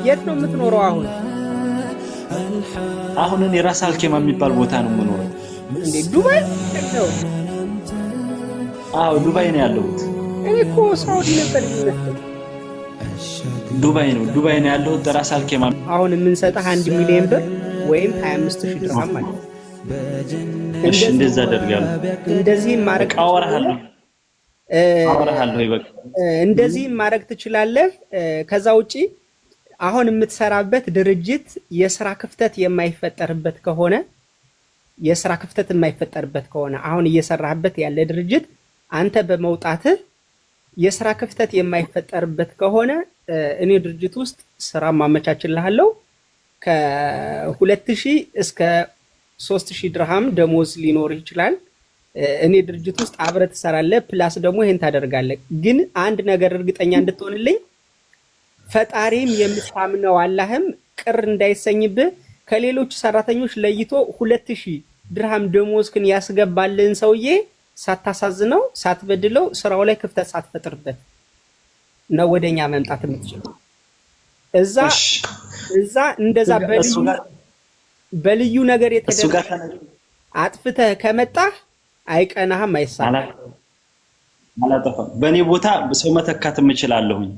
የት ነው የምትኖረው አሁን? አሁን እኔ ራስ አልኬማ የሚባል ቦታ ነው የምኖረው። እንዴ ዱባይ ነው? አዎ ዱባይ ነው ያለሁት። እኔ እኮ ሳውዲ ነበር የሚመስለው። ዱባይ ነው ያለሁት ራስ አልኬማ። አሁን የምንሰጥህ 1 ሚሊዮን ብር ወይም 25000 ድርሃም ማለት ነው። እሺ እንደዛ አደርጋለሁ። እንደዚህ ማረግ አወራሃለሁ ይበቃ። እንደዚህ ማረግ ትችላለህ። ከዛ ውጪ አሁን የምትሰራበት ድርጅት የስራ ክፍተት የማይፈጠርበት ከሆነ አሁን እየሰራህበት ያለ ድርጅት አንተ በመውጣትህ የስራ ክፍተት የማይፈጠርበት ከሆነ እኔ ድርጅት ውስጥ ስራ ማመቻችልሃለሁ። ከ2000 እስከ 3000 ድርሃም ደሞዝ ሊኖር ይችላል። እኔ ድርጅት ውስጥ አብረህ ትሰራለህ። ፕላስ ደግሞ ይሄን ታደርጋለህ። ግን አንድ ነገር እርግጠኛ እንድትሆንልኝ ፈጣሪም የምታምነው አላህም ቅር እንዳይሰኝብህ ከሌሎች ሰራተኞች ለይቶ 2000 ድርሃም ደሞዝክን ያስገባልን ሰውዬ ሳታሳዝነው ሳትበድለው ስራው ላይ ክፍተት ሳትፈጥርበት ነው ወደኛ መምጣት የምትችለው። እዛ እንደዛ በልዩ ነገር የተደረገ አጥፍተህ ከመጣህ አይቀናህም፣ አይሳካም። አላጠፋም። በእኔ ቦታ ሰው መተካት እችላለሁኝ።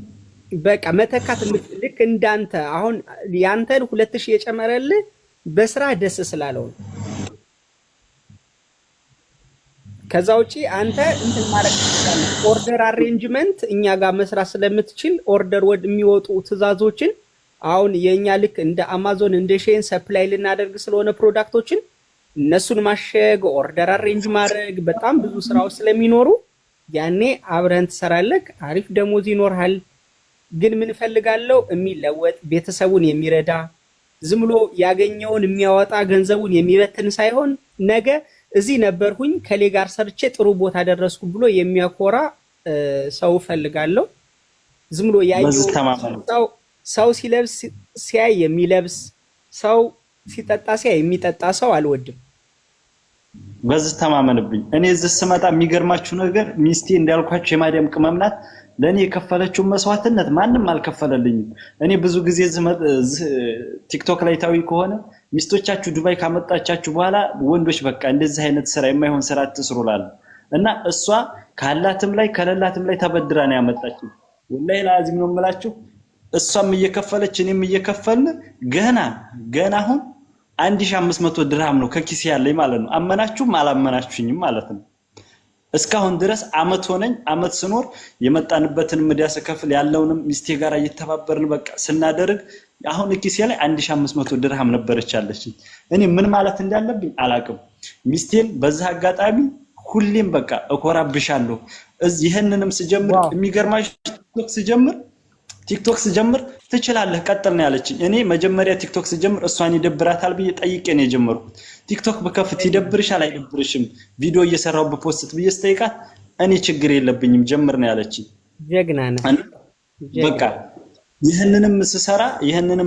በቃ መተካት ልክ እንዳንተ አሁን ያንተን 2000 የጨመረልህ በስራ ደስ ስላለው ነው። ከዛ ውጪ አንተ እንትን ማለት ትችላለህ። ኦርደር አሬንጅመንት እኛ ጋር መስራት ስለምትችል ኦርደር የሚወጡ ትዕዛዞችን አሁን የኛ ልክ እንደ አማዞን እንደ ሼን ሰፕላይ ልናደርግ ስለሆነ ፕሮዳክቶችን እነሱን ማሸግ ኦርደር አሬንጅ ማድረግ በጣም ብዙ ስራዎች ስለሚኖሩ ያኔ አብረን ትሰራለህ። አሪፍ ደሞዝ ይኖርሃል። ግን ምን ፈልጋለሁ የሚለወጥ ቤተሰቡን የሚረዳ ዝም ብሎ ያገኘውን የሚያወጣ ገንዘቡን የሚበትን ሳይሆን ነገ እዚህ ነበርኩኝ ከሌ ጋር ሰርቼ ጥሩ ቦታ ደረስኩ ብሎ የሚያኮራ ሰው ፈልጋለሁ። ዝም ብሎ ያየው ሰው ሲለብስ ሲያይ የሚለብስ ሰው ሲጠጣ ሲያይ የሚጠጣ ሰው አልወድም። በዚህ ተማመንብኝ። እኔ እዚህ ስመጣ የሚገርማችሁ ነገር ሚስቴ እንዳልኳችሁ የማዳም ቅመም ናት። ለኔ የከፈለችው መስዋዕትነት ማንም አልከፈለልኝም። እኔ ብዙ ጊዜ ቲክቶክ ላይ ታዊ ከሆነ ሚስቶቻችሁ ዱባይ ካመጣቻችሁ በኋላ ወንዶች በቃ እንደዚህ አይነት ስራ የማይሆን ስራ አትስሩላል እና እሷ ካላትም ላይ ከሌላትም ላይ ተበድራ ነው ያመጣችው። ወላሂ ላዚም ነው የምላችሁ። እሷም እየከፈለች እኔም እየከፈልን ገና አሁን 1500 ድርሃም ነው ከኪስ ያለኝ ማለት ነው። አመናችሁም አላመናችሁኝም ማለት ነው። እስካሁን ድረስ አመት ሆነኝ። አመት ስኖር የመጣንበትን ምዳስ ከፍል ያለውንም ሚስቴ ጋር እየተባበርን በቃ ስናደርግ አሁን ኪስ ላይ 1500 ድርሃም ነበረች ያለችኝ። እኔ ምን ማለት እንዳለብኝ አላቅም። ሚስቴን በዛ አጋጣሚ ሁሌም በቃ እኮራብሻለሁ። ይሄንንም ስጀምር የሚገርማችሁ ቲክቶክ ስጀምር ትችላለህ ቀጥል ነው ያለችኝ። እኔ መጀመሪያ ቲክቶክ ስጀምር እሷን ይደብራታል ብዬ ጠይቄ ነው የጀመርኩት። ቲክቶክ በከፍት ይደብርሻል አይደብርሽም ቪዲዮ እየሰራው በፖስት ብዬ ስጠይቃት እኔ ችግር የለብኝም ጀምር ነው ያለችኝ። ጀግና ነህ። በቃ ይሄንንም ስሰራ ይሄንንም